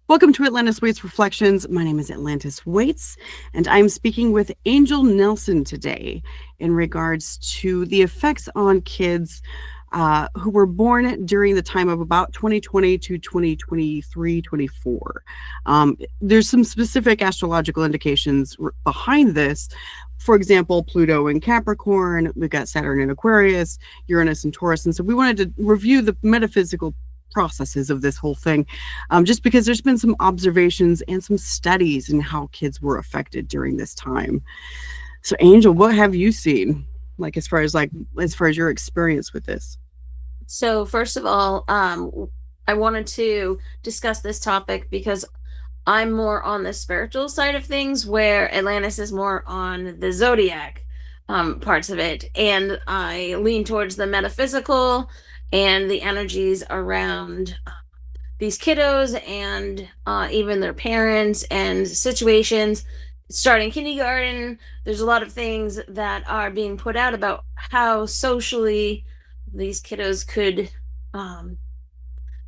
Welcome to Atlantis Waites Reflections. My name is Atlantis Waites, and I'm speaking with Angel Nelson today in regards to the effects on kids who were born during the time of about 2020 to 2023, 24. There's some specific astrological indications behind this. For example, Pluto in Capricorn, we've got Saturn in Aquarius, Uranus in Taurus. And so we wanted to review the metaphysical processes of this whole thing, just because there's been some observations and some studies in how kids were affected during this time. So, Angel, what have you seen, like as far as your experience with this? So first of all, I wanted to discuss this topic because I'm more on the spiritual side of things, where Atlantis is more on the zodiac parts of it, and I lean towards the metaphysical and the energies around these kiddos and even their parents and situations. Starting kindergarten, there's a lot of things that are being put out about how socially these kiddos could um,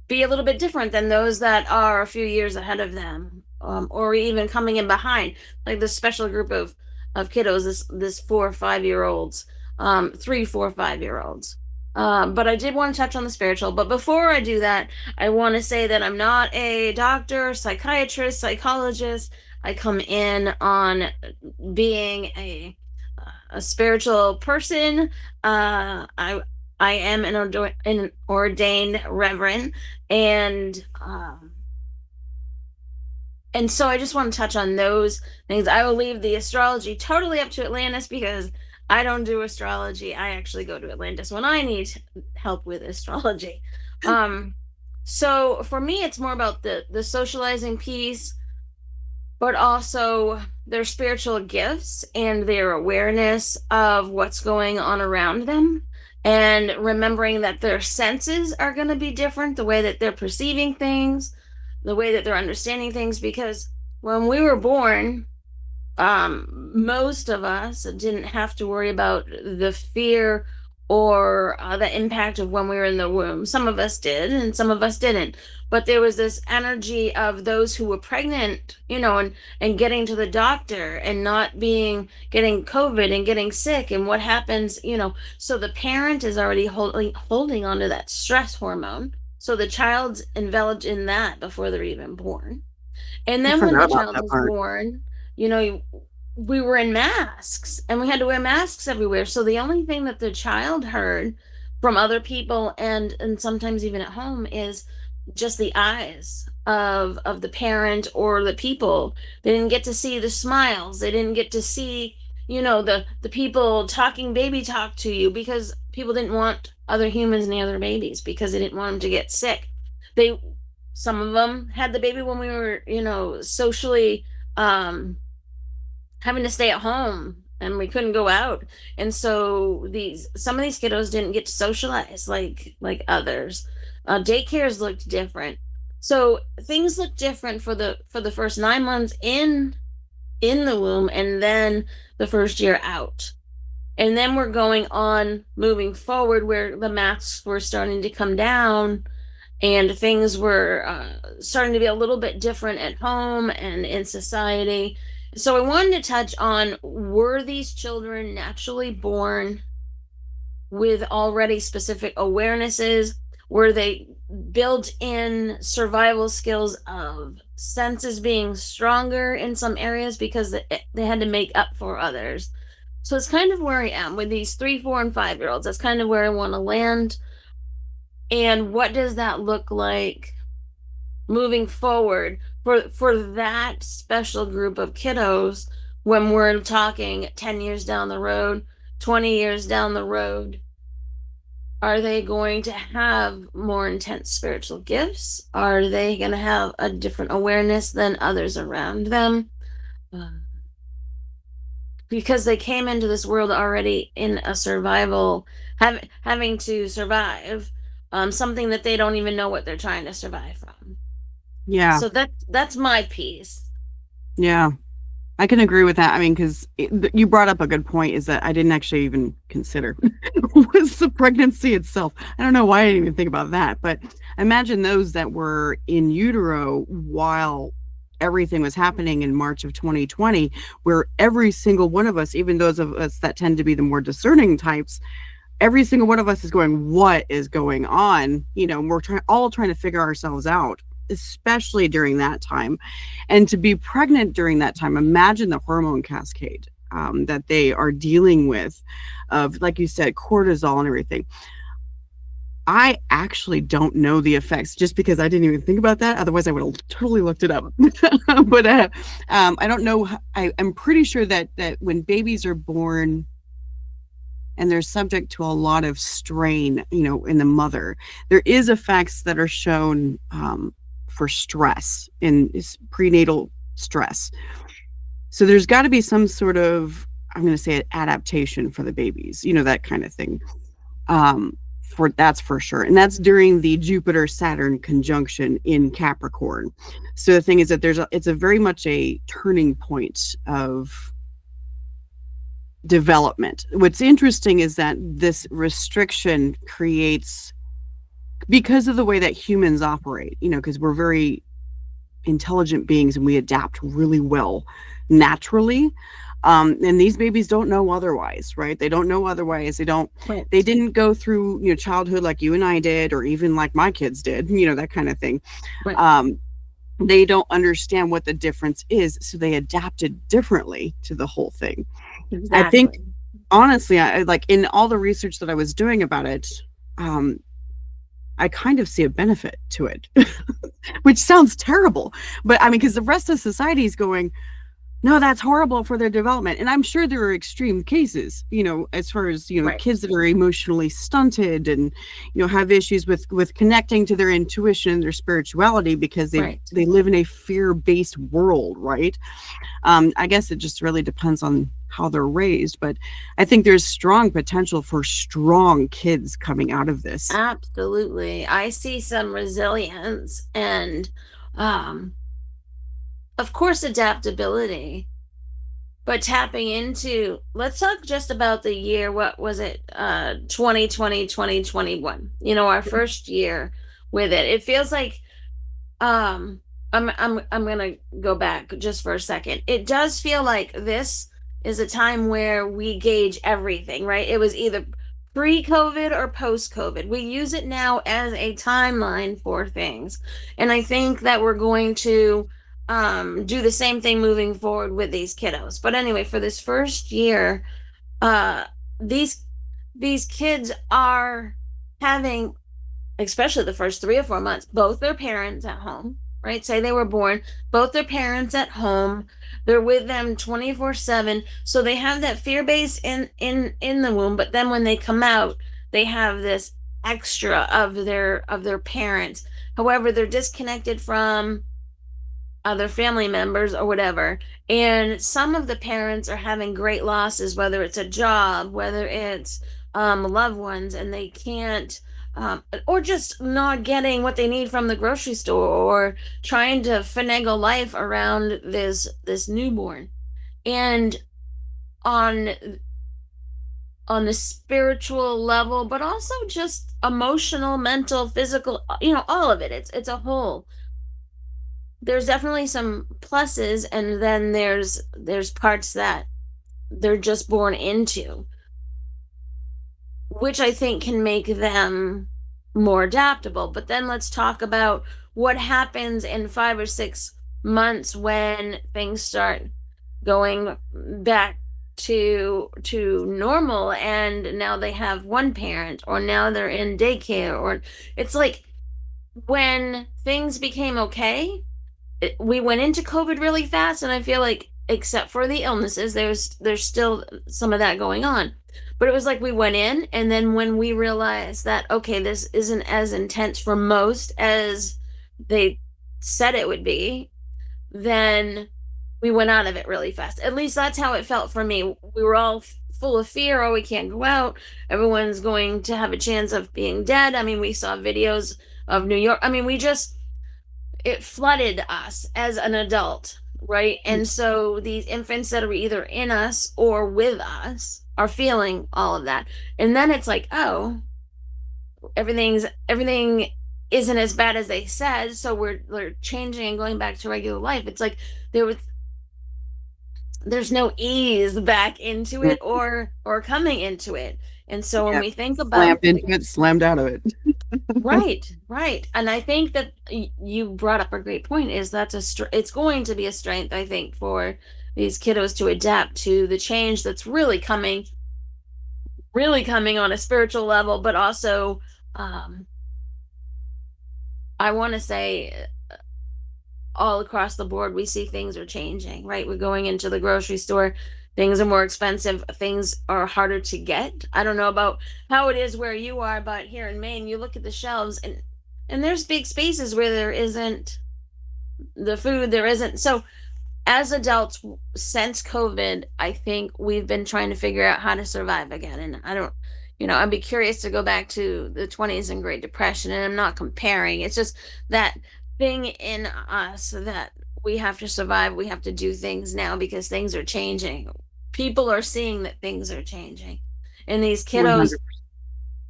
be a little bit different than those that are a few years ahead of them, or even coming in behind, like this special group of kiddos, this 4 or 5 year olds, 3, 4, 5 year olds. But I did want to touch on the spiritual. But before I do that, I want to say that I'm not a doctor, psychiatrist, psychologist. I come in on being a spiritual person. I am an ordained reverend, and and so I just want to touch on those things. I will leave the astrology totally up to Atlantis because I don't do astrology. I actually go to Atlantis when I need help with astrology. Um, so for me, it's more about the socializing piece, but also their spiritual gifts and their awareness of what's going on around them, and remembering that their senses are going to be different, the way that they're perceiving things, the way that they're understanding things. Because when we were born, most of us didn't have to worry about the fear or the impact of when we were in the womb. Some of us did, and some of us didn't. But there was this energy of those who were pregnant, and getting to the doctor and not getting COVID and getting sick, and what happens. So the parent is already holding onto that stress hormone. So the child's enveloped in that before they're even born. And I then when forgot the about child that was part. born, you know, we were in masks and we had to wear masks everywhere. So the only thing that the child heard from other people, and sometimes even at home, is just the eyes of the parent or the people. They didn't get to see the smiles. They didn't get to see, the people talking baby talk to you, because people didn't want other humans near their babies because they didn't want them to get sick. They Some of them had the baby when we were, socially having to stay at home and we couldn't go out. And so these some of these kiddos didn't get to socialize like others. Daycares looked different. So things look different for the first 9 months in the womb, and then the first year out. And then we're going on moving forward, where the masks were starting to come down and things were starting to be a little bit different at home and in society. So I wanted to touch on, were these children naturally born with already specific awarenesses? Were they built in survival skills of senses being stronger in some areas because they had to make up for others? So it's kind of where I am with these 3, 4, and 5 year olds. That's kind of where I want to land. And what does that look like moving forward for that special group of kiddos when we're talking 10 years down the road, 20 years down the road? Are they going to have more intense spiritual gifts? Are they going to have a different awareness than others around them? Uh, because they came into this world already in a survival, having to survive something that they don't even know what they're trying to survive from. Yeah, So that's my piece. yeah. I can agree with that. I mean, because you brought up a good point is that I didn't actually even consider was the pregnancy itself. I don't know why I didn't even think about that, but imagine those that were in utero while everything was happening in March of 2020, where every single one of us, even those of us that tend to be the more discerning types, every single one of us is going, what is going on? We're all trying to figure ourselves out, especially during that time. And to be pregnant during that time, imagine the hormone cascade that they are dealing with, of, like you said, cortisol and everything. I actually don't know the effects, just because I didn't even think about that. Otherwise, I would have totally looked it up. But I don't know. I'm pretty sure that when babies are born and they're subject to a lot of strain, in the mother, there is effects that are shown for stress, in prenatal stress. So there's got to be some sort of, I'm going to say, adaptation for the babies, that kind of thing. For That's for sure. And that's during the Jupiter Saturn conjunction in Capricorn. So the thing is that it's a very much a turning point of development. What's interesting is that this restriction creates, because of the way that humans operate, because we're very intelligent beings and we adapt really well naturally. And these babies don't know otherwise, right? They don't know otherwise. Right. They didn't go through, childhood like you and I did, or even like my kids did, that kind of thing. Right. They don't understand what the difference is. So they adapted differently to the whole thing. I think, Exactly. honestly, I like, in all the research that I was doing about it, um, I kind of see a benefit to it, which sounds terrible. But I mean, because the rest of society is going, no, that's horrible for their development. And I'm sure there are extreme cases, as far as, Right. kids that are emotionally stunted and, have issues with connecting to their intuition and their spirituality, because Right. they live in a fear-based world, right? I guess it just really depends on how they're raised, but I think there's strong potential for strong kids coming out of this. Absolutely. I see some resilience and, um, of course, adaptability, but tapping into, let's talk just about the year. What was it? 2020, 2021. Our first year with it. It feels like, um I'm gonna go back just for a second. It does feel like this is a time where we gauge everything, right? It was either pre-COVID or post-COVID. We use it now as a timeline for things, and I think that we're going to do the same thing moving forward with these kiddos. But anyway, for this first year, uh these kids are having, especially the first 3 or 4 months, both their parents at home, right? Say they were born, both their parents at home. They're with them 24/7. So they have that fear base in the womb, but then when they come out, they have this extra of their parents. However, they're disconnected from other family members or whatever. And some of the parents are having great losses, whether it's a job, whether it's loved ones, and they can't, or just not getting what they need from the grocery store, or trying to finagle life around this newborn. And on the spiritual level, but also just emotional, mental, physical, all of it. It's a whole. There's definitely some pluses, and then there's parts that they're just born into, which I think can make them more adaptable. But then let's talk about what happens in 5 or 6 months when things start going back to normal, and now they have one parent, or now they're in daycare, or it's like when things became okay, we went into COVID really fast, and I feel like, except for the illnesses, there's still some of that going on. But it was like we went in, and then when we realized that, okay, this isn't as intense for most as they said it would be, then we went out of it really fast. At least that's how it felt for me. We were all full of fear. Oh, we can't go out. Everyone's going to have a chance of being dead. I mean, we saw videos of New York. I mean, it flooded us as an adult right? And so these infants that are either in us or with us are feeling all of that. And then it's like, oh, everything isn't as bad as they said, so we're changing and going back to regular life. It's like there was there's no ease back into it or coming into it. And so when Yeah, we think about slammed into it, slammed out of it. right, and I think that you brought up a great point. Is that's it's going to be a strength, I think, for these kiddos to adapt to the change that's really coming on a spiritual level, but also, um, I want to say, all across the board, we see things are changing, right? We're going into the grocery store, things are more expensive, things are harder to get. I don't know about how it is where you are, but here in Maine, you look at the shelves, and there's big spaces where there isn't the food, there isn't. So as adults, since COVID, I think we've been trying to figure out how to survive again. And I don't, I'd be curious to go back to the 20s and Great Depression. And I'm not comparing, it's just that thing in us that we have to survive. We have to do things now because things are changing. People are seeing that things are changing. And these kiddos 100.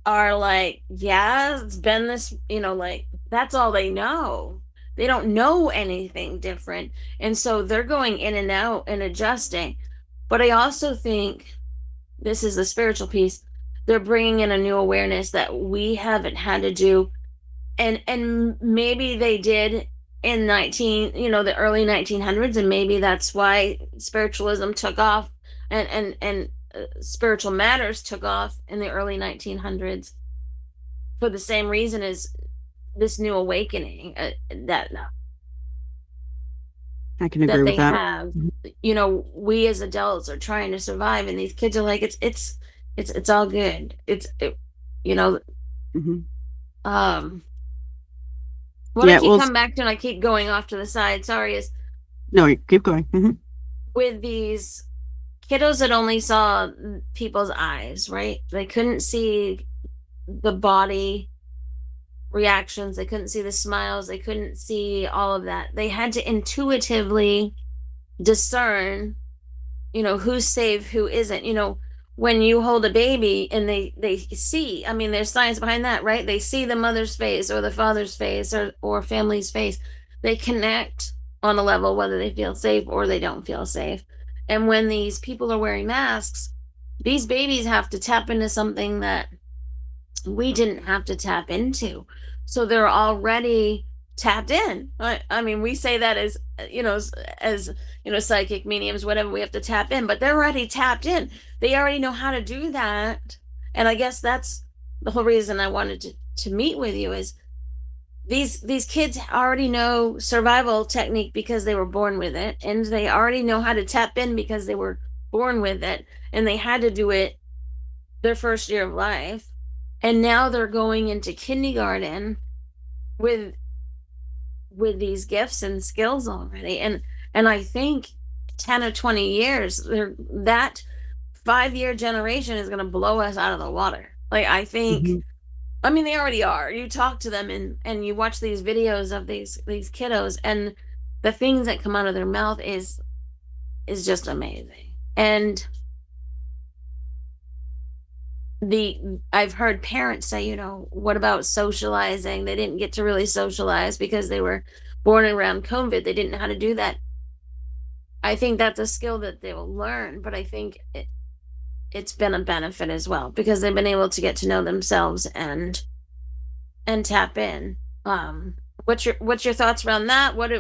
are like, yeah, it's been this, like that's all they know. They don't know anything different. And so they're going in and out and adjusting. But I also think this is the spiritual piece. They're bringing in a new awareness that we haven't had to do. And maybe they did in the early 1900s. And maybe that's why spiritualism took off and spiritual matters took off in the early 1900s for the same reason as this new awakening, I can that agree with they that. have. Mhm. We as adults are trying to survive, and these kids are like, it's all good. You know, Mhm. um, what I Yeah, keep well, coming back to, and I keep going off to the side. Sorry, is no, you keep going. Mhm. with these kiddos that only saw people's eyes, right? They couldn't see the body reactions, they couldn't see the smiles, they couldn't see all of that. They had to intuitively discern, who's safe, who isn't. When you hold a baby and they see, I mean, there's science behind that, right? They see the mother's face or the father's face or family's face. They connect on a level whether they feel safe or they don't feel safe. And when these people are wearing masks, these babies have to tap into something that we didn't have to tap into. So they're already tapped in. I mean, we say that as psychic mediums, whatever, we have to tap in, but they're already tapped in. They already know how to do that. And I guess that's the whole reason I wanted to meet with you is these kids already know survival technique because they were born with it, and they already know how to tap in because they were born with it, and they had to do it their first year of life. And now they're going into kindergarten with these gifts and skills already. And I think 10 or 20 years, that 5-year generation is going to blow us out of the water. Like, I think, Mhm. I mean, they already are. You talk to them and you watch these videos of these kiddos, and the things that come out of their mouth is just amazing. And I've heard parents say, what about socializing? They didn't get to really socialize because they were born around COVID. They didn't know how to do that. I think that's a skill that they will learn, but I think it's been a benefit as well because they've been able to get to know themselves and tap in. What's your thoughts around that? Yeah, What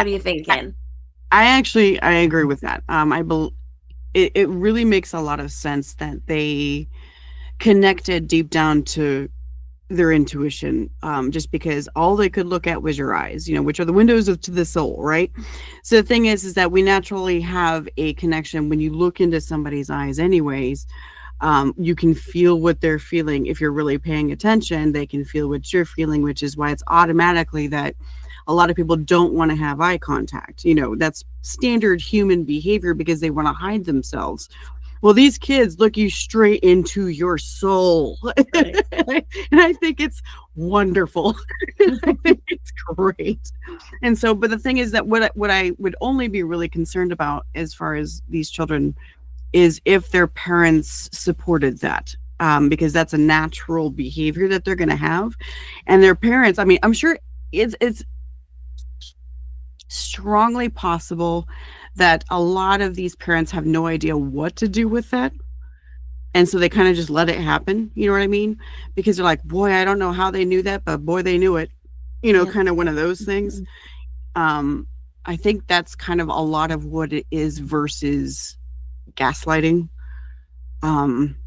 are you I, thinking? I agree with that. It really makes a lot of sense that they connected deep down to their intuition, just because all they could look at was your eyes, which are the windows to the soul, right? So the thing is that we naturally have a connection when you look into somebody's eyes, anyways. You can feel what they're feeling. If you're really paying attention, they can feel what you're feeling, which is why it's automatically that a lot of people don't want to have eye contact. That's standard human behavior because they want to hide themselves. Well, these kids look you straight into your soul. Right. And I think it's wonderful. I think it's great. And so, but the thing is that what I would only be really concerned about as far as these children is if their parents supported that. Because that's a natural behavior that they're going to have, and their parents. I mean, I'm sure it's strongly possible that a lot of these parents have no idea what to do with that, and so they kind of just let it happen. You know what I mean? Because they're like, boy, I don't know how they knew that, but boy, they knew it. Yeah. Kind of one of those things. Um, I think that's kind of a lot of what it is versus gaslighting. Um,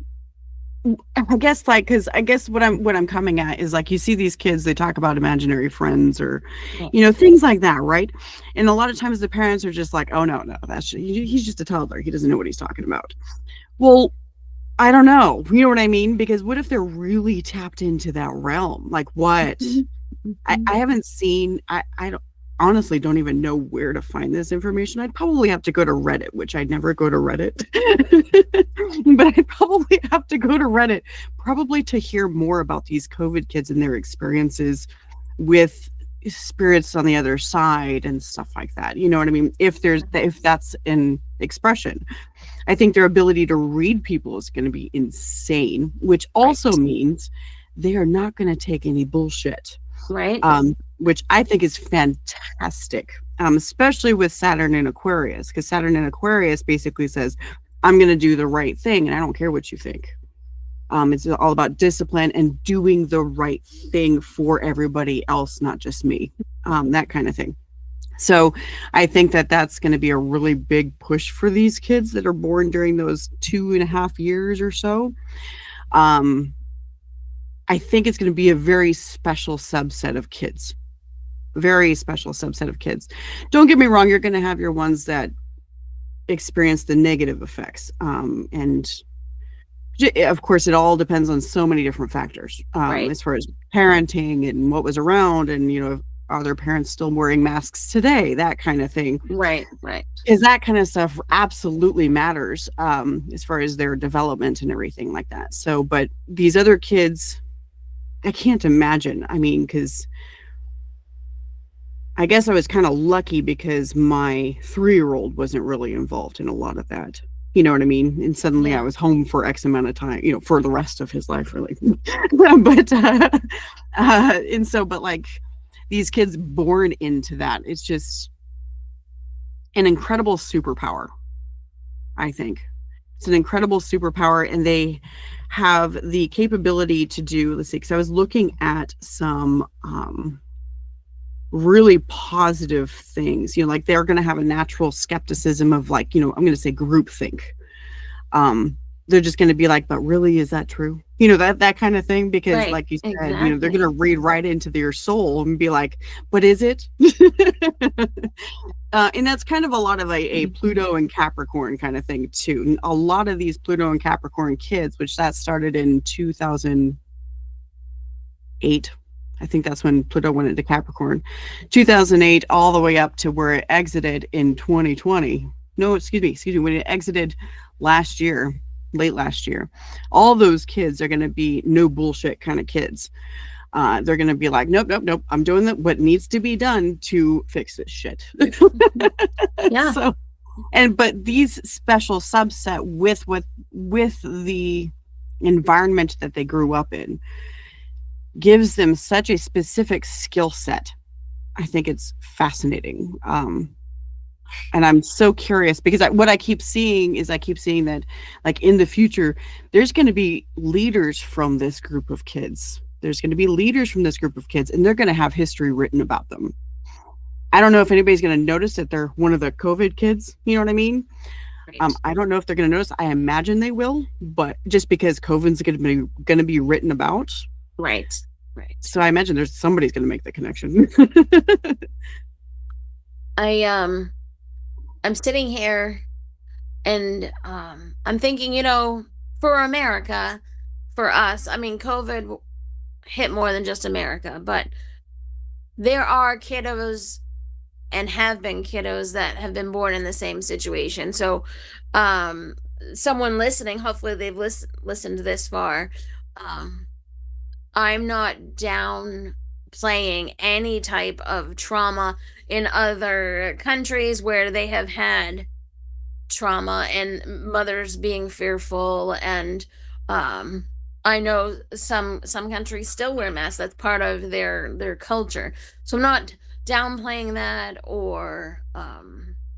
I guess like because I guess what I'm coming at is like you see these kids, they talk about imaginary friends or Right. things like that, right? And a lot of times the parents are just like, oh no, he's just a toddler, he doesn't know what he's talking about. Well, I don't know, you know what I mean? Because what if they're really tapped into that realm? Like what? I haven't seen, I don't honestly don't even know where to find this information. I'd probably have to go to Reddit, which I never go to Reddit. But I'd probably have to go to Reddit probably to hear more about these COVID kids and their experiences with spirits on the other side and stuff like that. You know what I mean? If that's an expression. I think their ability to read people is going to be insane, which also Right. means they are not going to take any bullshit, Right. which I think is fantastic, especially with Saturn in Aquarius, because Saturn in Aquarius basically says, I'm going to do the right thing and I don't care what you think. It's all about discipline and doing the right thing for everybody else, not just me, that kind of thing. So I think that that's going to be a really big push for these kids that are born during those 2.5 years or so. Um, I think it's going to be a very special subset of kids. Very special subset of kids. Don't get me wrong, you're going to have your ones that experience the negative effects. And of course, it all depends on so many different factors, Right. as far as parenting and what was around, and are their parents still wearing masks today? That kind of thing. Right. Right. Because that kind of stuff absolutely matters, as far as their development and everything like that. So, but these other kids, I can't imagine. I mean, because I guess I was kind of lucky because my 3-year-old wasn't really involved in a lot of that. You know what I mean? And suddenly I Yeah. was home for X amount of time, for the rest of his life, really. And so, but like these kids born into that, it's just an incredible superpower, I think. It's an incredible superpower, and they have the capability to do, let's see, because I was looking at some really positive things, like they're going to have a natural skepticism of like, I'm going to say groupthink. um they're just going to be like, but really, is that true? That kind of thing, because Right. like you said, they're going to Exactly. read right into their soul and be like, but is it? And that's kind of a lot of a Pluto and Capricorn kind of thing too. A lot of these Pluto and Capricorn kids, which that started in 2008. I think that's when Pluto went into Capricorn. 2008 all the way up to where it exited in 2020. No, excuse me, when it exited last year, late last year. All those kids are going to be no bullshit kind of kids. They're going to be like, nope, nope, nope. I'm doing what needs to be done to fix this shit. Yeah. So, but these special subset with the environment that they grew up in gives them such a specific skill set. I think it's fascinating. And I'm so curious because what I keep seeing is that like in the future, there's going to be leaders from this group of kids. There's going to be leaders from this group of kids, and they're going to have history written about them. I don't know if anybody's going to notice that they're one of the COVID kids. You know what I mean? Right. I don't know if they're going to notice. I imagine they will, but just because COVID's going to be written about, Right. Right. so I imagine somebody's going to make the connection. I I'm sitting here and I'm thinking, for America, for us, I mean, COVID hit more than just America, but there are kiddos and have been kiddos that have been born in the same situation. So, someone listening, hopefully they've listened this far. Um, I'm not down playing any type of trauma in other countries where they have had trauma and mothers being fearful, and um I know some countries still wear masks. That's part of their culture. So I'm not downplaying that or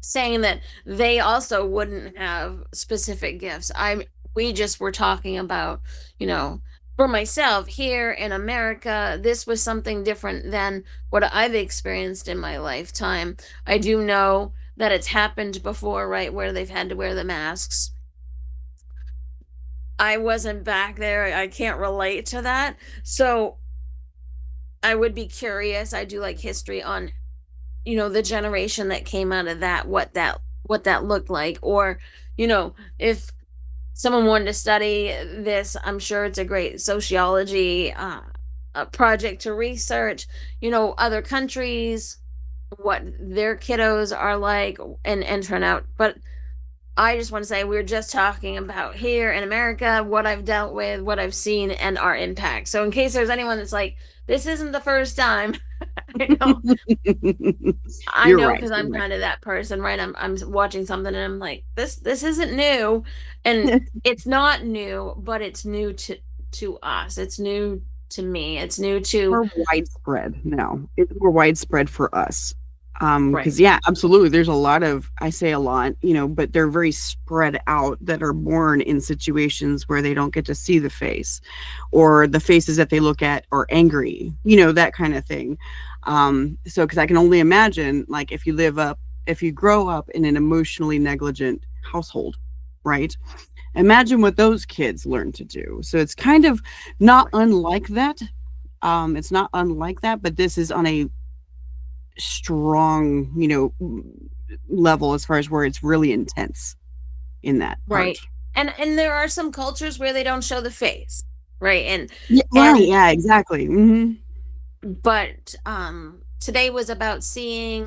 saying that they also wouldn't have specific gifts. I We just were talking about, you know, for myself here in America, this was something different than what I've experienced in my lifetime. I do know that it's happened before, right, where they've had to wear the masks. I wasn't back there. I can't relate to that. So I would be curious. I do like history on, the generation that came out of that, what that looked like. Or, if someone wanted to study this, I'm sure it's a great sociology project to research, other countries, what their kiddos are like, and turn out. But I just want to say we're just talking about here in America, what I've dealt with, what I've seen, and our impact. So in case there's anyone that's like, this isn't the first time, I know, I You're know, right. because You're I'm right. kind of that person, right? I'm watching something and I'm like, this isn't new, and it's not new, but it's new to us. It's new to me. It's new to More widespread now. It's more widespread for us. right, Because yeah, absolutely. There's a lot of, I say a lot, but they're very spread out that are born in situations where they don't get to see the face, or the faces that they look at are angry, that kind of thing. So because I can only imagine, like, if you grow up in an emotionally negligent household, right? Imagine what those kids learn to do. So it's kind of not right, unlike that. It's not unlike that, but this is on a strong, level, as far as where it's really intense in that part. right. And there are some cultures where they don't show the face, right? And Yeah, right. and Yeah, exactly. but today was about seeing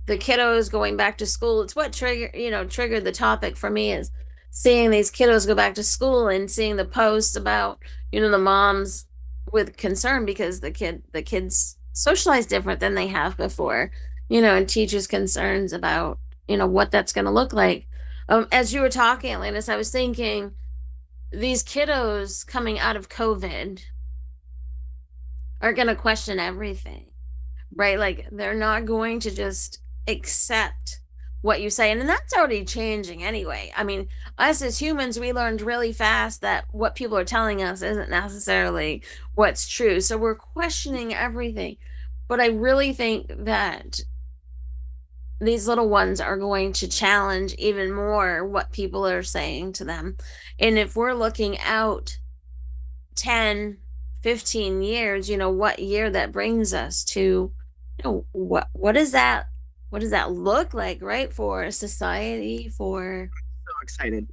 the kiddos going back to school. It's what triggered the topic for me, is seeing these kiddos go back to school and seeing the posts about, the moms with concern because the kids socialize different than they have before, and teachers concerns about, what that's going to look like. As you were talking, Atlantis, I was thinking these kiddos coming out of COVID are going to question everything, right? Like, they're not going to just accept what you say. And that's already changing anyway. I mean, us as humans, we learned really fast that what people are telling us isn't necessarily what's true. So we're questioning everything. But I really think that these little ones are going to challenge even more what people are saying to them. And if we're looking out 10, 15 years, what year that brings us to, what does that look like, right, for society, for So excited.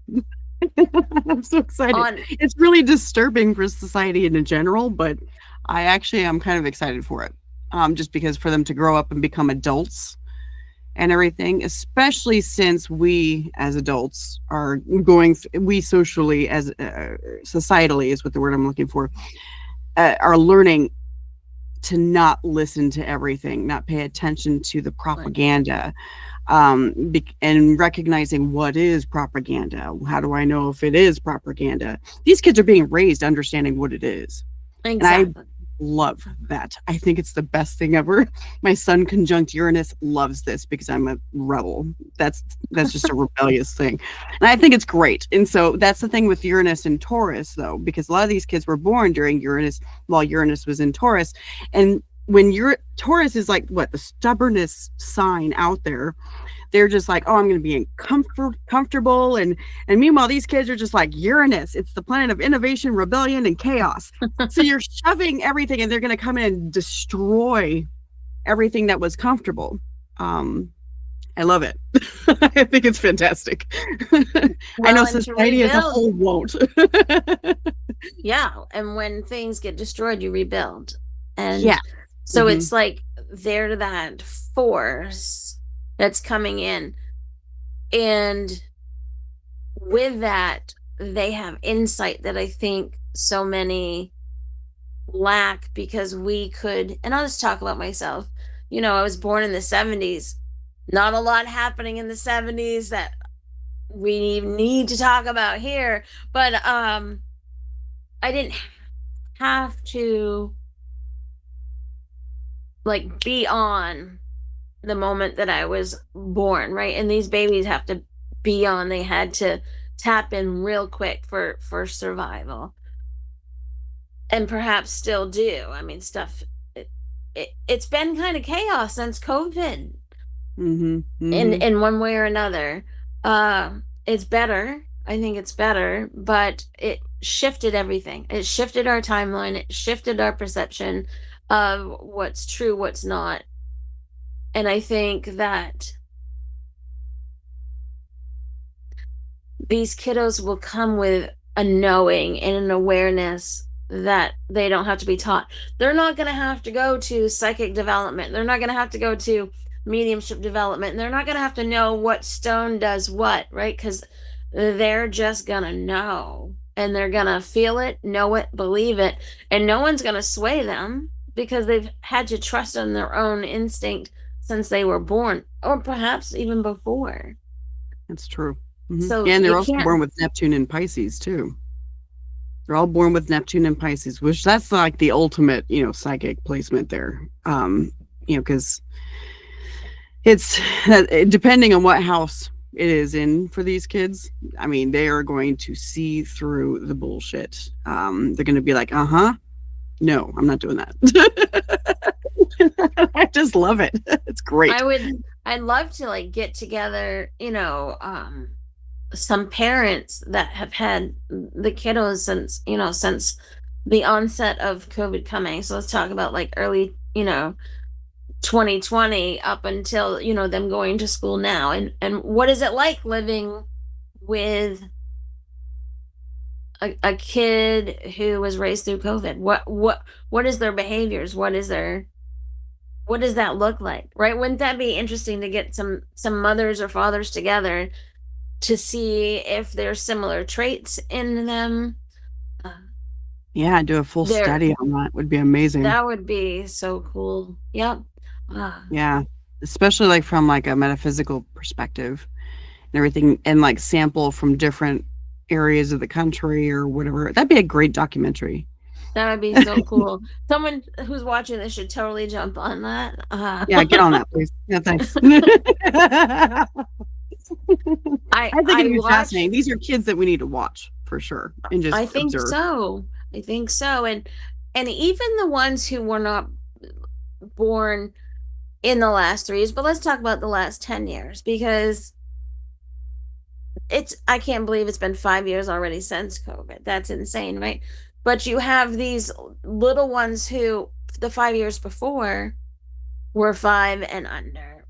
I'm so excited. on It's really disturbing for society in general, but I actually am kind of excited for it. Just because for them to grow up and become adults and everything, especially since we as adults are we socially, as societally is what the word I'm looking for, are learning to not listen to everything, not pay attention to the right, propaganda, and recognizing what is propaganda. How do I know if it is propaganda? These kids are being raised understanding what it is. And I exactly, love that. I think it's the best thing ever. My son conjunct Uranus loves this because I'm a rebel. That's just a rebellious thing. And I think it's great. And so that's the thing with Uranus and Taurus, though, because a lot of these kids were born during Uranus, while Uranus was in Taurus. And when Taurus is like what, the stubbornest sign out there, they're just like, oh, I'm going to be comfortable, and meanwhile these kids are just like, Uranus, it's the planet of innovation, rebellion, and chaos. So you're shoving everything, and they're going to come in and destroy everything that was comfortable. I love it. I think it's fantastic. I know well, and to society as a rebuild. whole won't. Yeah, and when things get destroyed, you rebuild. Yeah. And so Hmm. it's like they're that force that's coming in. And with that, they have insight that I think so many lack because we could, and I'll just talk about myself. I was born in the 70s. Not a lot happening in the 70s that we need to talk about here, but I didn't have to like be on the moment that I was born, right? And these babies have to be on. They had to tap in real quick for survival, and perhaps still do. I mean, stuff. It's been kind of chaos since COVID, Mm-hmm. Mm-hmm. in one way or another. It's better. I think it's better, but it shifted everything. It shifted our timeline. It shifted our perception of what's true, what's not. And I think that these kiddos will come with a knowing and an awareness that they don't have to be taught. They're not going to have to go to psychic development. They're not going to have to go to mediumship development. They're not going to have to know what stone does what, right? Because they're just going to know, and they're going to feel it, know it, believe it. And no one's going to sway them because they've had to trust in their own instinct since they were born, or perhaps even before. That's true. Hmm. So And they're you also can't. born with Neptune and Pisces too. They're all born with Neptune and Pisces, which that's like the ultimate, psychic placement there. Because it's depending on what house it is in for these kids. I mean, they are going to see through the bullshit. They're going to be like, no, I'm not doing that. I just love it. It's great. I'd love to like get together, some parents that have had the kiddos since the onset of COVID coming. So let's talk about like early, 2020 up until, them going to school now. And what is it like living with a kid who was raised through COVID? What is their behaviors? What does that look like? Right? Wouldn't that be interesting to get some mothers or fathers together to see if there's similar traits in them? Uh, Yeah, do a full there study on that would be amazing. that would be so cool. Yep. Yeah, especially like from like a metaphysical perspective and everything, and like sample from different areas of the country or whatever. That'd be a great documentary. That would be so cool. Someone who's watching this should totally jump on that. Yeah, get on that, please. Yeah, thanks. I think I it'd be watch. fascinating. These are kids that we need to watch for sure and I just think observe. so. I think so. And even the ones who were not born in the last 3 years, but let's talk about the last 10 years because I can't believe it's been 5 years already since COVID. That's insane, right? But you have these little ones who the 5 years before were five and under,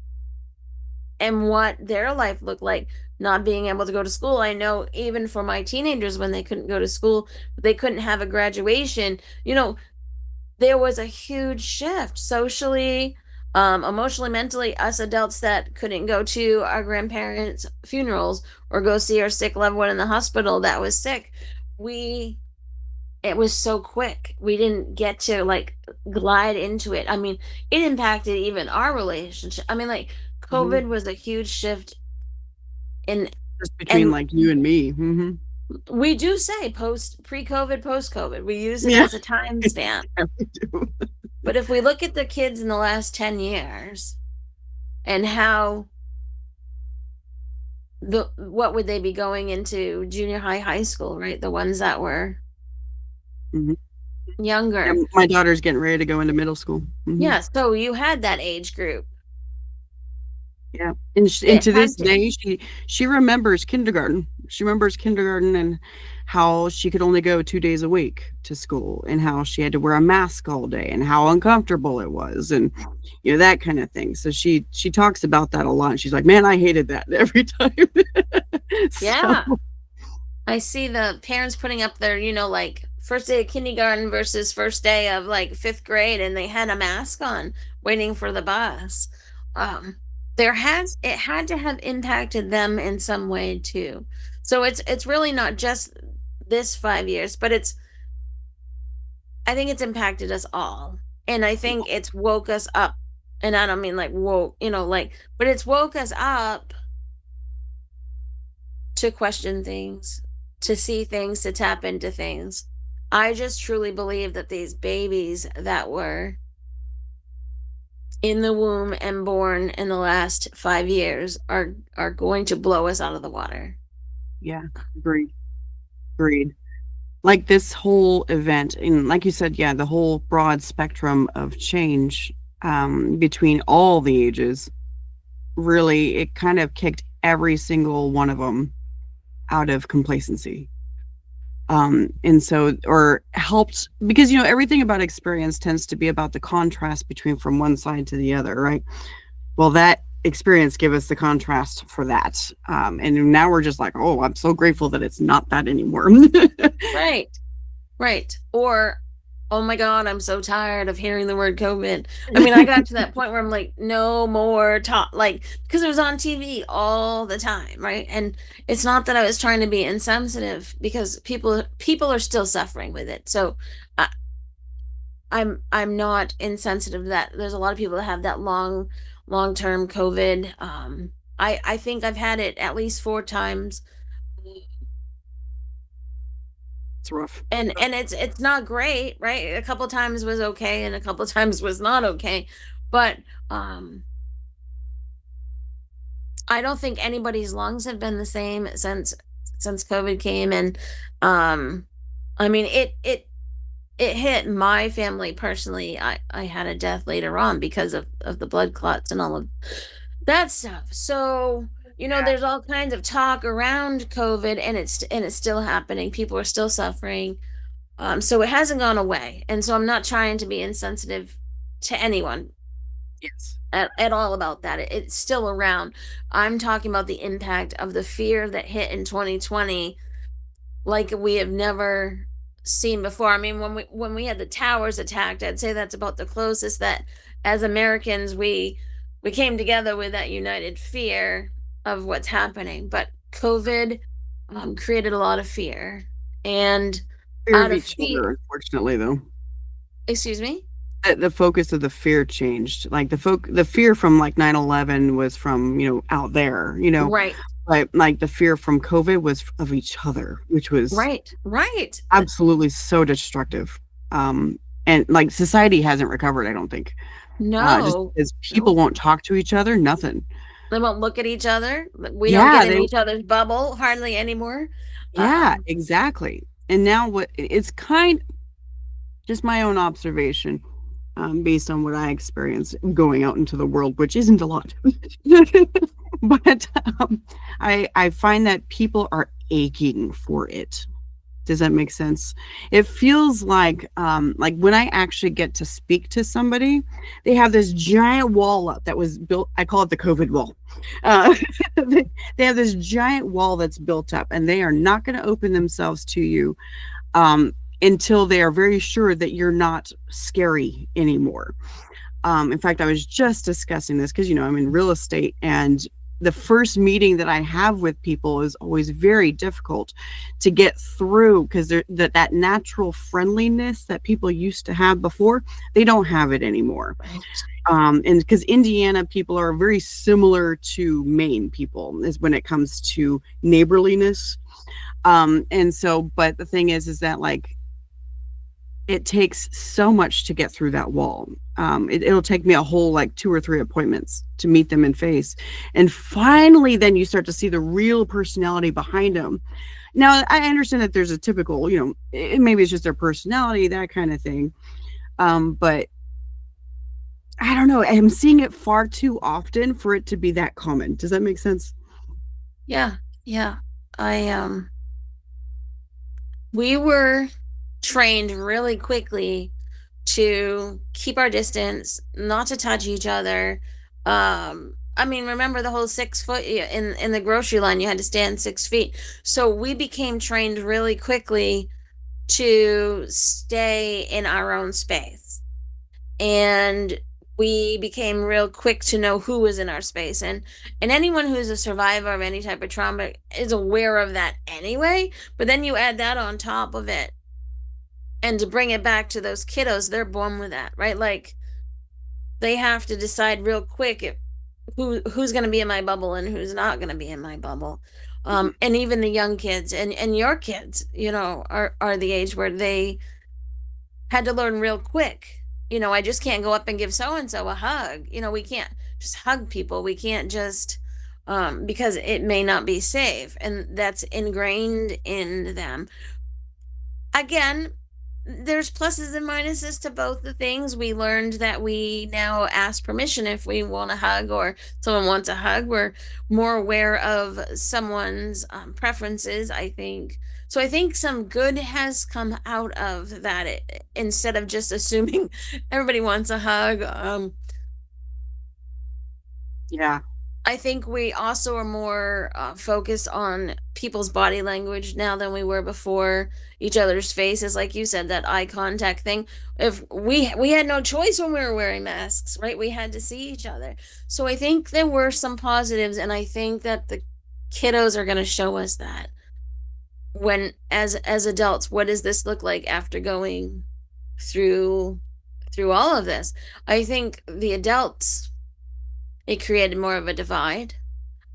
and what their life looked like, not being able to go to school. I know even for my teenagers, when they couldn't go to school, they couldn't have a graduation. There was a huge shift socially, emotionally, mentally. Us adults that couldn't go to our grandparents' funerals or go see our sick loved one in the hospital that was sick, we it was so quick. We didn't get to like glide into it. I mean, it impacted even our relationship. I mean, like Mhm. COVID was a huge shift in, Just between and like you and me. we do say pre-COVID, post-COVID. We use it Yeah, as a timestamp. yeah, we do. But if we look at the kids in the last 10 years and how what would they be going into junior high, high school, right? The ones that were Mhm. Yeah, younger. my daughter's getting ready to go into middle school. Yeah, so you had that age group. Yeah, and It to this had to. day, she remembers kindergarten. She remembers kindergarten and how she could only go 2 days a week to school, and how she had to wear a mask all day, and how uncomfortable it was, and that kind of thing. So she talks about that a lot. And she's like, "Man, I hated that every time." So Yeah. I see the parents putting up their, like first day of kindergarten versus first day of like fifth grade, and they had a mask on waiting for the bus. It had to have impacted them in some way too. So it's really not just this 5 years, but I think it's impacted us all. And I think it's woke us up. And I don't mean like woke, like, but it's woke us up to question things, to see things, to tap into things. I just truly believe that these babies that were in the womb and born in the last 5 years are going to blow us out of the water. Yeah, agreed. Agreed. Like this whole event, and like you said, yeah, the whole broad spectrum of change between all the ages, really, it kind of kicked every single one of them out of complacency. And so, or helped, because everything about experience tends to be about the contrast between from one side to the other, right? Well, that experience gave us the contrast for that. And now we're just like, oh, I'm so grateful that it's not that anymore. Right. Right. Or, oh my God, I'm so tired of hearing the word COVID. I mean, I got to that point where I'm like, no more talk, like, because it was on TV all the time, right? And it's not that I was trying to be insensitive because people are still suffering with it. So I, I'm not insensitive to that. There's a lot of people that have that long-term COVID. I think I've had it at least 4 times, It's rough. and it's not great, right? A couple times was okay and a couple times was not okay, but um I don't think anybody's lungs have been the same since COVID came. And um I mean, it hit my family personally. I had a death later on because of the blood clots and all of that stuff. So, there's all kinds of talk around COVID, and it's still happening. People are still suffering. So it hasn't gone away. And so I'm not trying to be insensitive to anyone Yes. at all about that. It's still around. I'm talking about the impact of the fear that hit in 2020 like we have never seen before. I mean, when we had the towers attacked, I'd say that's about the closest that as Americans we came together with that united fear of what's happening. But COVID created a lot of fear, and Fear out of of each fear, other, unfortunately, though. excuse me. The focus of the fear changed. Like the fear from like 9/11 was from, out there, Right, but like the fear from COVID was of each other, which was right, right. absolutely so destructive. And like society hasn't recovered, I don't think. Just No, because people no. won't talk to each other, nothing. They won't look at each other. We don't get Yeah, in they each other's bubble hardly anymore. yeah, Um, exactly. And now what it's kind just my own observation, based on what I experienced going out into the world, which isn't a lot. But I find that people are aching for it. Does that make sense? It feels like when I actually get to speak to somebody, they have this giant wall up that was built. I call it the COVID wall. Uh, they have this giant wall that's built up, and they are not going to open themselves to you um, until they are very sure that you're not scary anymore. In fact, I was just discussing this because, I'm in real estate, and the first meeting that I have with people is always very difficult to get through because that natural friendliness that people used to have before, they don't have it anymore. right. And because Indiana people are very similar to Maine people is when it comes to neighborliness. And so, but the thing is that like it takes so much to get through that wall. It'll take me a whole like 2 or 3 appointments to meet them in face. And finally, then you start to see the real personality behind them. Now, I understand that there's a typical, maybe it's just their personality, that kind of thing. But I don't know. I'm seeing it far too often for it to be that common. Does that make sense? Yeah, yeah. I We were trained really quickly to keep our distance, not to touch each other. I mean, remember the whole 6 foot in the grocery line, you had to stand 6 feet. So we became trained really quickly to stay in our own space. And we became real quick to know who was in our space, and anyone who's a survivor of any type of trauma is aware of that anyway, but then you add that on top of it, and to bring it back to those kiddos, they're born with that, right? Like they have to decide real quick if who's going to be in my bubble and who's not going to be in my bubble. And even the young kids and your kids, are the age where they had to learn real quick. I just can't go up and give so and so a hug. We can't just hug people. We can't just because it may not be safe, and that's ingrained in them. Again, there's pluses and minuses to both the things. We learned that we now ask permission if we want a hug or someone wants a hug. We're more aware of someone's preferences, I think. So I think some good has come out of that, instead of just assuming everybody wants a hug. Yeah. I think we also are more focused on people's body language now than we were before. Each other's faces, like you said, that eye contact thing. If we had no choice when we were wearing masks, right? We had to see each other. So I think there were some positives, and I think that the kiddos are going to show us that when as adults, what does this look like after going through all of this? I think the adults, it created more of a divide.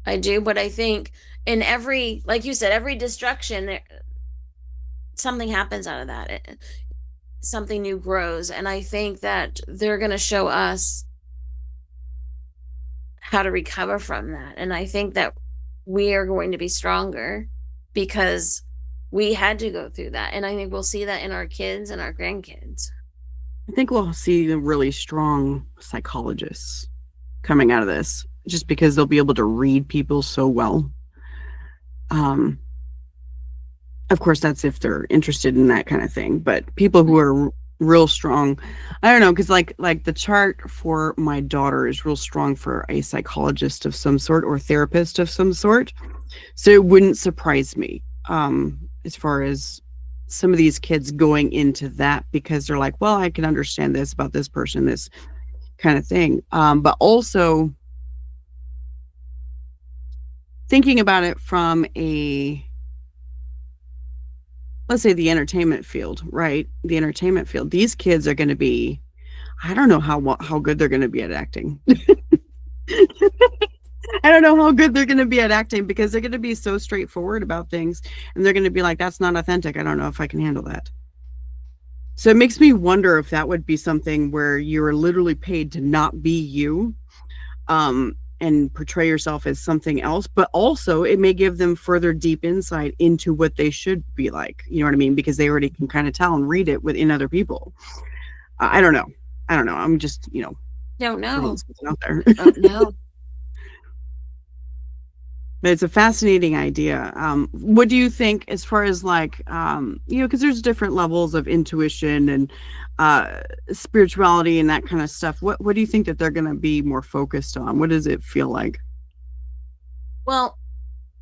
I do, but I think in every, like you said, every destruction, something happens out of that. Something new grows, and I think that they're going to show us how to recover from that. And I think that we are going to be stronger because we had to go through that, and I think we'll see that in our kids and our grandkids. I think we'll see the really strong psychologists coming out of this just because they'll be able to read people so well. Um, of course, that's if they're interested in that kind of thing. But people who are real strong, I don't know, because like the chart for my daughter is real strong for a psychologist of some sort or therapist of some sort. So it wouldn't surprise me as far as some of these kids going into that because they're like, well, I can understand this about this person, this kind of thing. But also thinking about it from let's say the entertainment field, right? The entertainment field. These kids are going to be, I don't know how good they're going to be at acting. I don't know how good they're going to be at acting because they're going to be so straightforward about things and they're going to be like, that's not authentic. I don't know if I can handle that. So it makes me wonder if that would be something where you're literally paid to not be you, and portray yourself as something else, but also it may give them further deep insight into what they should be like. You know what I mean? Because they already can kind of tell and read it within other people. I don't know. I don't know. I'm just, Don't know. throwing something out there. Don't know. But it's a fascinating idea. What do you think as far as like, because there's different levels of intuition and spirituality and that kind of stuff. What do you think that they're going to be more focused on? What does it feel like? Well,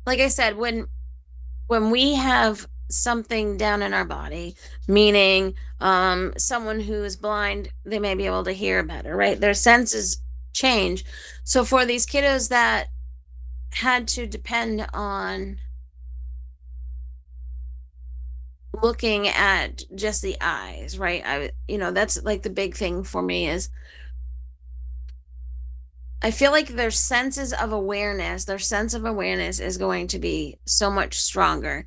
like I said, when we have something down in our body, meaning someone who is blind, they may be able to hear better, right? Their senses change. So for these kiddos that had to depend on looking at just the eyes, right? That's like the big thing for me is I feel like their sense of awareness is going to be so much stronger,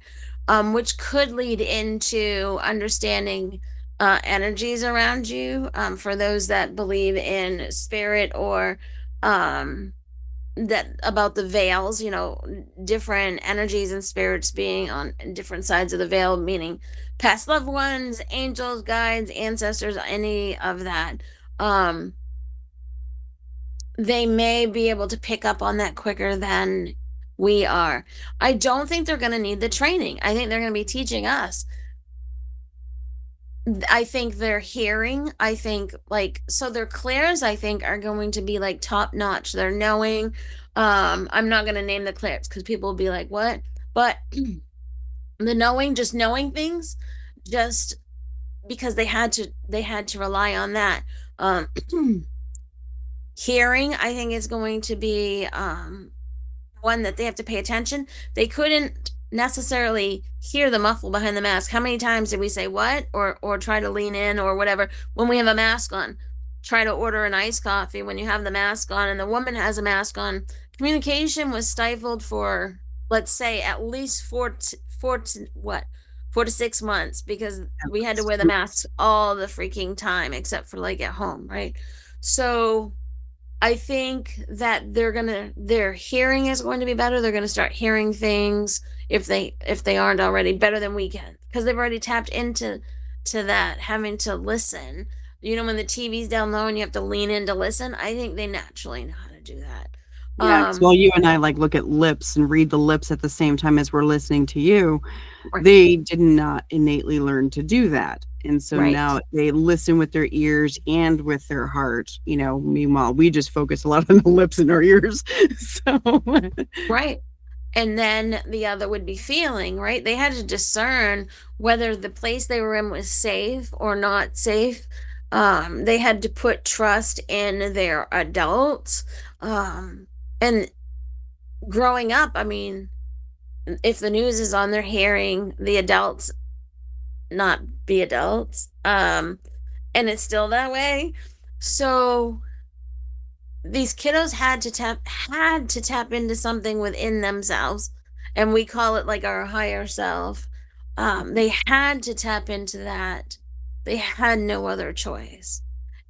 which could lead into understanding energies around you, for those that believe in spirit or that about the veils, different energies and spirits being on different sides of the veil, meaning past loved ones, angels, guides, ancestors, any of that. They may be able to pick up on that quicker than we are. I don't think they're going to need the training. I think they're going to be teaching us. I think their hearing, I think so their clairs, I think, are going to be like top notch. They're knowing. I'm not going to name the clairs because people will be like, what? But the knowing, just knowing things, just because they had to rely on that. Hearing, I think, is going to be one that they have to pay attention. They couldn't necessarily hear the muffle behind the mask. How many times did we say what, or try to lean in or whatever when we have a mask on? Try to order an iced coffee when you have the mask on and the woman has a mask on. Communication was stifled for, let's say, at least 4 to 6 months, because we had to wear the masks all the freaking time except for like at home, right? So I think that their hearing is going to be better. They're going to start hearing things, if they aren't already, better than we can, because they've already tapped into that, having to listen. When the TV's down low and you have to lean in to listen, I think they naturally know how to do that. Yeah, 'cause Um, while you and I like look at lips and read the lips at the same time as we're listening to you, right, they did not innately learn to do that. And so right, now they listen with their ears and with their heart. Meanwhile, we just focus a lot on the lips and our ears. So, right. And then the other would be feeling, right? They had to discern whether the place they were in was safe or not safe. They had to put trust in their adults. And growing up, I mean, if the news is on, they're hearing the adults not be adults. And it's still that way. So these kiddos had to tap into something within themselves, and we call it like our higher self. They had to tap into that. They had no other choice.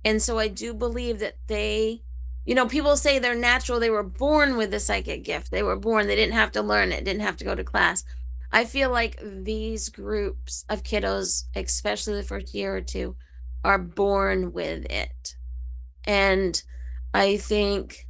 And so I do believe that people say they're natural, they were born with the psychic gift, they were born, they didn't have to learn it, didn't have to go to class. I feel like these groups of kiddos, especially the first year or two, are born with it. And I think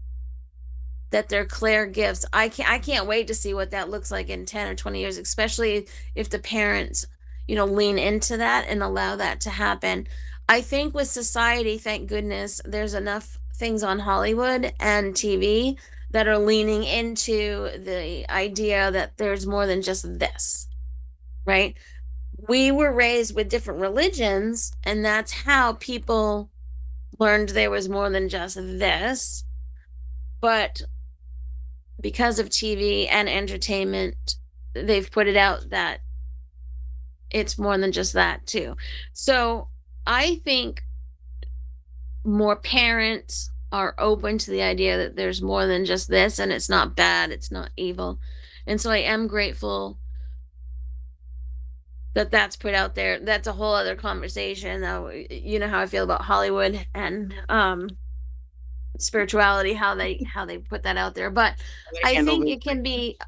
that they're clear gifts. I can't wait to see what that looks like in 10 or 20 years, especially if the parents, lean into that and allow that to happen. I think with society, thank goodness, there's enough things on Hollywood and TV that are leaning into the idea that there's more than just this, right? We were raised with different religions, and that's how people learned there was more than just this. But because of TV and entertainment, they've put it out that it's more than just that, too. So I think more parents are open to the idea that there's more than just this, and it's not bad, it's not evil. And so I am grateful that that's put out there. That's a whole other conversation, though. You know how I feel about Hollywood and spirituality, how they put that out there. But I I handle think this. it can be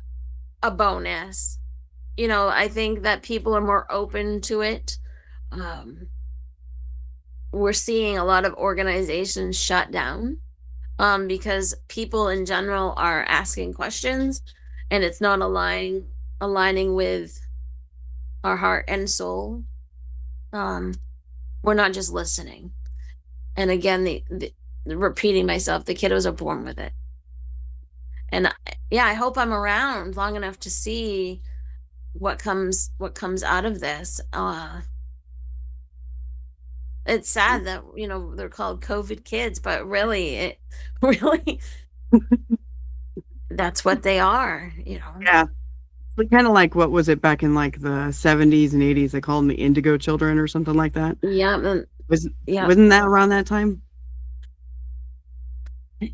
a bonus. I think that people are more open to it. um we're seeing a lot of organizations shut down, because people in general are asking questions, and it's not aligning with our heart and soul. um we're not just listening. And again, the repeating myself, the kiddos are born with it. And yeah, I hope I'm around long enough to see what comes out of this. It's sad that they're called COVID kids, but really, really, that's what they are. Yeah. Kind of like what was it back in like the 70s and 80s? They called them the indigo children or something like that. Yeah, Was yeah. wasn't that around that time?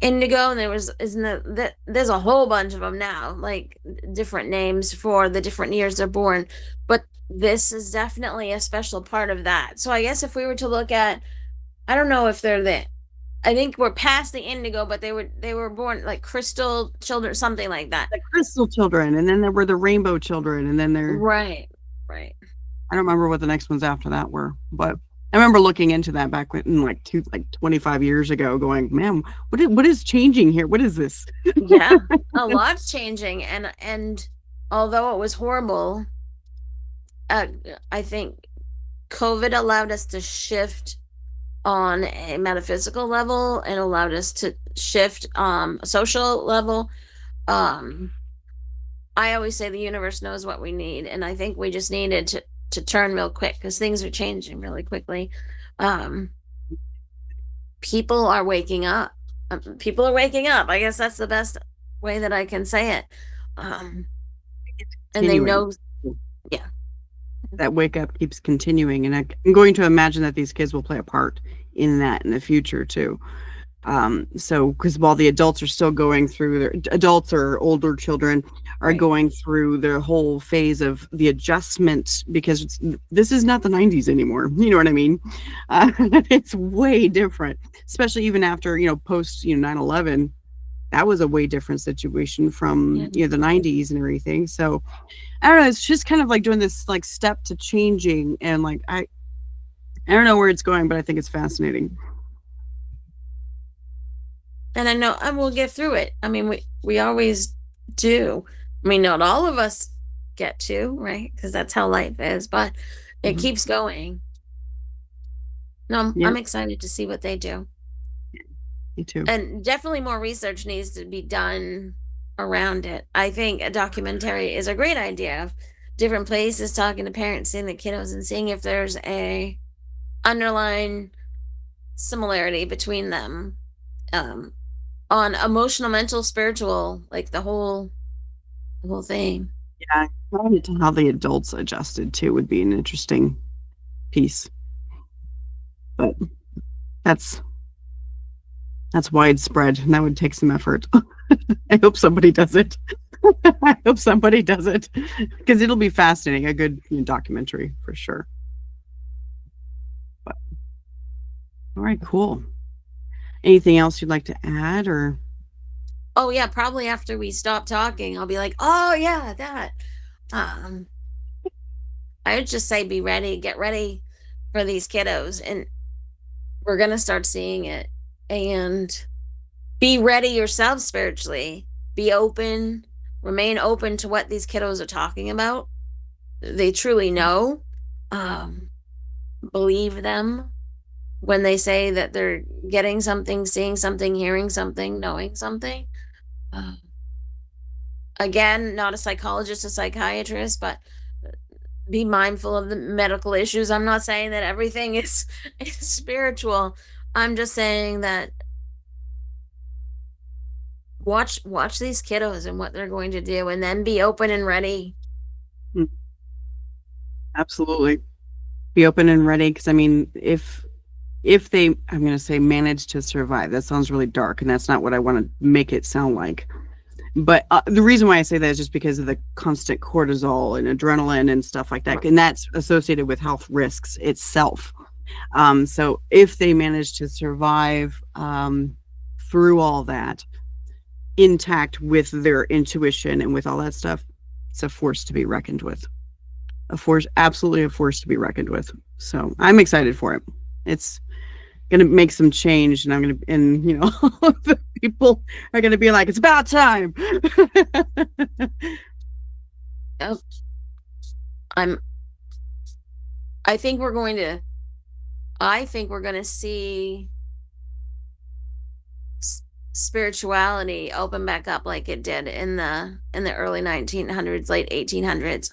Indigo, and there was isn't that there's a whole bunch of them now, like different names for the different years they're born, but this is definitely a special part of that. So I guess if we were to look at, I don't know if they're the, I think we're past the indigo, but they were born like crystal children, something like that. The crystal children, and then there were the rainbow children, and then Right, right. I don't remember what the next ones after that were, but I remember looking into that back in like 25 years ago, going, man, what is changing here? What is this? Yeah, a lot's changing, and although it was horrible, uh, I think COVID allowed us to shift on a metaphysical level and allowed us to shift a social level. Um, I always say the universe knows what we need, and I think we just needed to turn real quick because things are changing really quickly. Um, People are waking up. People are waking up. I guess that's the best way that I can say it. Um, and they Continuing. know, yeah, That wake up keeps continuing, and I'm going to imagine that these kids will play a part in that in the future too. So because while the adults are still going through their adults or older children are right. going through their whole phase of the adjustment, because this is not the 90s anymore. You know what I mean? It's way different, especially even after, post, 9/11. That was a way different situation Yeah. from, the 90s and everything. So I don't know, it's just kind of like doing this like step to changing, and like I don't know where it's going, but I think it's fascinating. And I know I will get through it. I mean, we always do. I mean, not all of us get to, right? Because that's how life is, but it Mhm. keeps going. No, I'm Yep, excited to see what they do. me too. And definitely more research needs to be done around it. I think a documentary is a great idea of different places talking to parents, seeing the kiddos, and seeing if there's a underlying similarity between them, um, on emotional, mental, spiritual, like the whole thing. Yeah, trying to how the adults adjusted too would be an interesting piece, but that's that's widespread, and that would take some effort. I hope somebody does it. I hope somebody does it because it'll be fascinating. A good documentary for sure. But all right, cool. Anything else you'd like to add, or Oh yeah, probably after we stop talking, I'll be like, oh yeah, that. Um, I would just say be ready, get ready for these kiddos, and we're gonna start seeing it. And be ready yourself spiritually. Be open, remain open to what these kiddos are talking about. They truly know. Um, believe them when they say that they're getting something, seeing something, hearing something, knowing something. Uh, again, not a psychologist, a psychiatrist, but be mindful of the medical issues. I'm not saying that everything is spiritual. I'm just saying that watch these kiddos and what they're going to do, and then be open and ready. mm, absolutely be open and ready? Because I mean, if they, I'm going to say, manage to survive, that sounds really dark, and that's not what I want to make it sound like. But the reason why I say that is just because of the constant cortisol and adrenaline and stuff like that, and that's associated with health risks itself. So if they manage to survive through all that intact with their intuition and with all that stuff, it's a force to be reckoned with. A force, absolutely a force to be reckoned with. So I'm excited for it. It's gonna make some change, and I'm gonna, and the people are gonna be like, it's about time. Yep. I'm I think we're going to I think we're going to see spirituality open back up like it did in the early 1900s, late 1800s.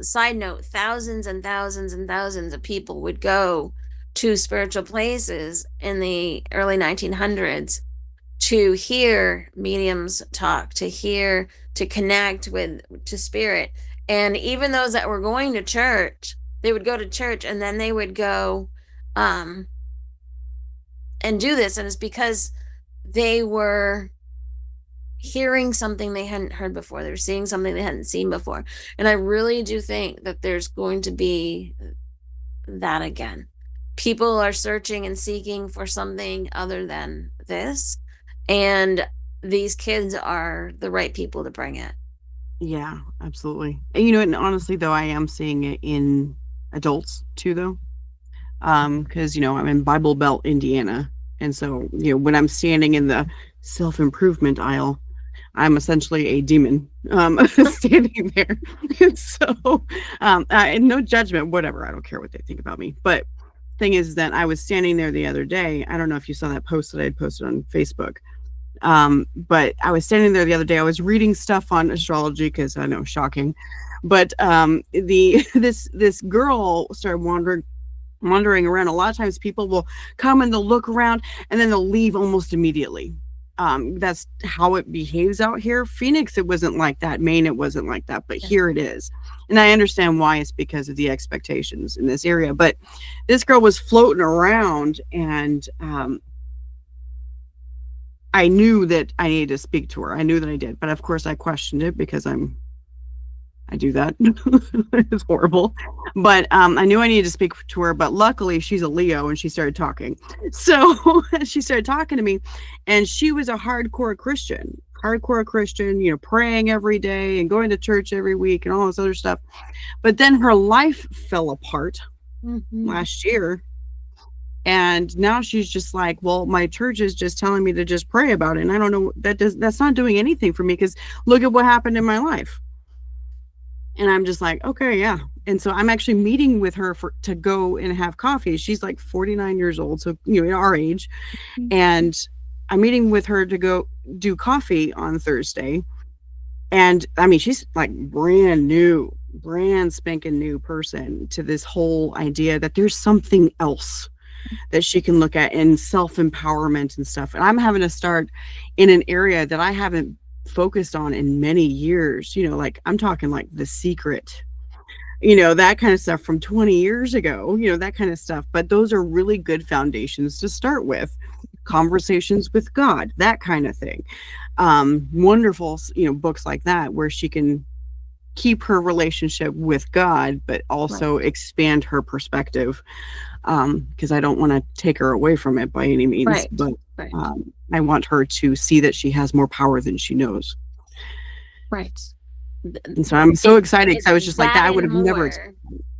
Side note, thousands and thousands and thousands of people would go to spiritual places in the early 1900s to hear mediums talk, to connect with to spirit. And even those that were going to church, they would go to church and then they would go um and do this, and it's because they were hearing something they hadn't heard before. They were seeing something they hadn't seen before. And I really do think that there's going to be that again. People are searching and seeking for something other than this. And these kids are the right people to bring it. Yeah, absolutely. And and honestly though, I am seeing it in adults too though. Because I'm in Bible Belt, Indiana. And so, when I'm standing in the self-improvement aisle, I'm essentially a demon standing there. So, no judgment, whatever. I don't care what they think about me. But thing is that I was standing there the other day. I don't know if you saw that post that I had posted on Facebook. But I was standing there the other day. I was reading stuff on astrology because I know, shocking. But the this girl started wandering. wandering around. A lot of times people will come and they'll look around and then they'll leave almost immediately. That's how it behaves out here. Phoenix, it wasn't like that. Maine, it wasn't like that, but Yeah. here it is. And I understand why. It's because of the expectations in this area. But this girl was floating around, and I knew that I needed to speak to her. I knew that I did, but of course I questioned it because I do that. It's horrible. But I knew I needed to speak to her. But luckily, she's a Leo and she started talking. So she started talking to me, and she was a hardcore Christian, praying every day and going to church every week and all this other stuff. But then her life fell apart Mhm. last year. And now she's just like, well, my church is just telling me to just pray about it. And I don't know, that's not doing anything for me because look at what happened in my life. And I'm just like, okay, yeah. And so I'm actually meeting with her to go and have coffee. She's like 49 years old, so our age. And I'm meeting with her to go do coffee on Thursday. And I mean, she's like brand spanking new person to this whole idea that there's something else that she can look at in self-empowerment and stuff. And I'm having to start in an area that I haven't focused on in many years, like I'm talking like The Secret, that kind of stuff from 20 years ago, that kind of stuff. But those are really good foundations to start with. Conversations with God, that kind of thing. Wonderful, books like that where she can keep her relationship with God, but Right. also expand her perspective. Because I don't want to take her away from it by any means, Right. but Right. I want her to see that she has more power than she knows. Right. Th- And so I'm so excited because it's I was just like that. that I would and have never more, expected.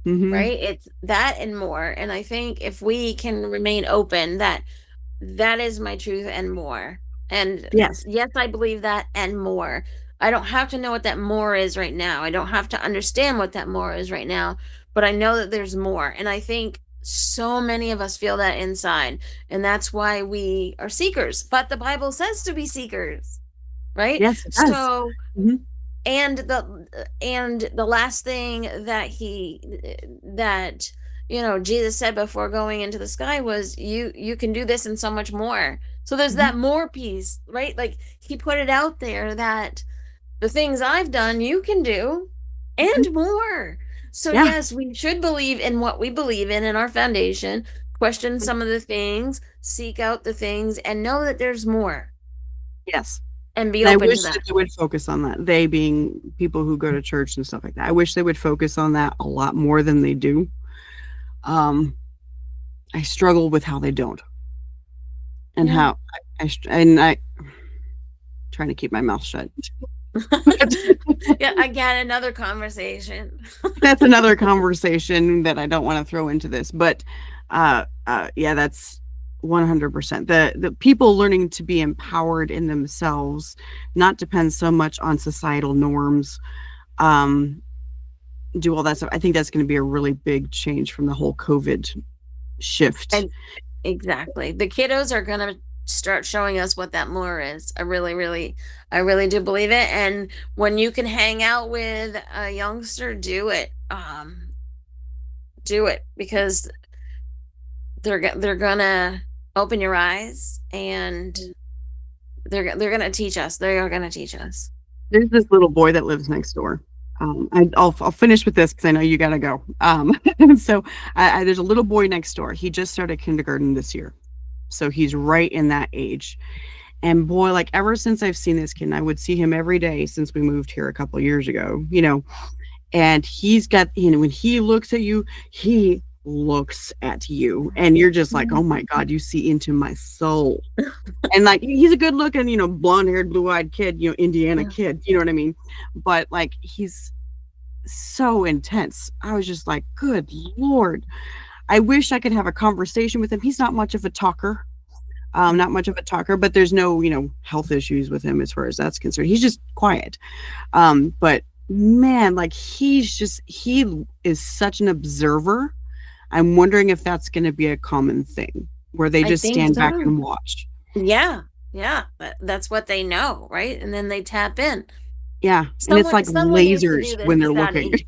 Mm-hmm. right? It's that and more. And I think if we can remain open, that is my truth and more. And Yes. yes, I believe that and more. I don't have to know what that more is right now. I don't have to understand what that more is right now, but I know that there's more. And I think so many of us feel that inside. And that's why we are seekers. But the Bible says to be seekers, right? Yes, it does. So, Mm-hmm. and the last thing that Jesus said before going into the sky was, you can do this and so much more. So there's Mm-hmm. that more piece, right? Like he put it out there that the things I've done you can do Mm-hmm. and more. So Yeah. yes, we should believe in what we believe in our foundation, question some of the things, seek out the things, and know that there's more, Yes. and be And I open to wish that that. they would focus on that. They being people who go to church and stuff like that. I wish they would focus on that a lot more than they do. Um, I struggle with how they don't, and Yeah. how I trying to keep my mouth shut. But Yeah, again, another conversation. that's another conversation that I don't want to throw into this. But yeah, that's 100%. The people learning to be empowered in themselves, not depend so much on societal norms. Um, do all that stuff. I think that's going to be a really big change from the whole COVID shift. And exactly. The kiddos are gonna start showing us what that more is. I really do believe it. And when you can hang out with a youngster, do it. Do it because they're gonna open your eyes, and they're gonna teach us. They are gonna teach us. There's this little boy that lives next door. I'll finish with this because I know you got to go. So there's a little boy next door. He just started kindergarten this year, so he's right in that age. And boy, like ever since I've seen this kid, and I would see him every day since we moved here a couple of years ago. And he's got, when he looks at you, he looks at you, and you're just like, oh my God, you see into my soul. And like he's a good looking, blonde haired, blue eyed kid, Indiana Yeah. kid, you know what I mean? But like he's so intense. I was just like, good Lord. I wish I could have a conversation with him. He's not much of a talker. Not much of a talker, but there's no, health issues with him as far as that's concerned. He's just quiet. But man, like he is such an observer. I'm wondering if that's going to be a common thing where they I just think stand back so. and watch. Yeah. Yeah. That's what they know, right? And then they tap in. Yeah, and it's Someone like someone needs to do lasers this when they're looking. study.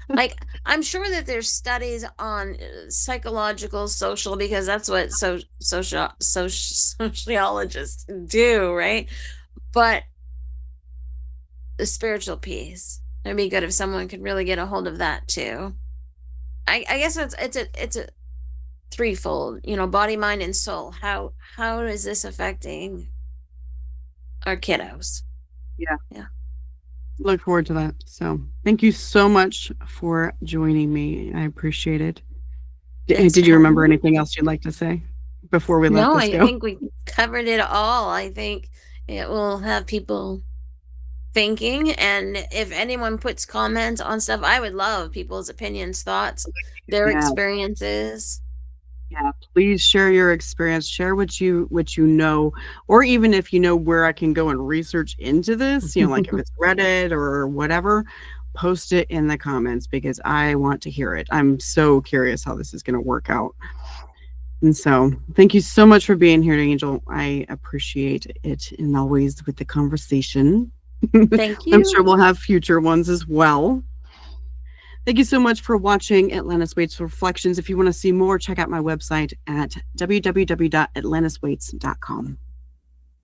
Like, I'm sure that there's studies on psychological, social, because that's what sociologists do, right? But the spiritual piece, it'd be good if someone could really get a hold of that too. I guess it's a threefold, body, mind, and soul. How is this affecting our kiddos? Yeah. Yeah. Look forward to that. So thank you so much for joining me. I appreciate it. Thanks Did for you having remember me. anything else you'd like to say before we let No, this I go? think we covered it all. I think it will have people thinking. And if anyone puts comments on stuff, I would love people's opinions, thoughts, their Yeah. experiences. Yeah, please share your experience. Share what you know, or even if you know where I can go and research into this, like if it's Reddit or whatever, post it in the comments because I want to hear it. I'm so curious how this is going to work out. And so, thank you so much for being here, Angel. I appreciate it, and always with the conversation. Thank I'm sure you. we'll have future ones as well. Thank you so much for watching Atlantis Waites Reflections. If you want to see more, check out my website at www.atlantiswaites.com.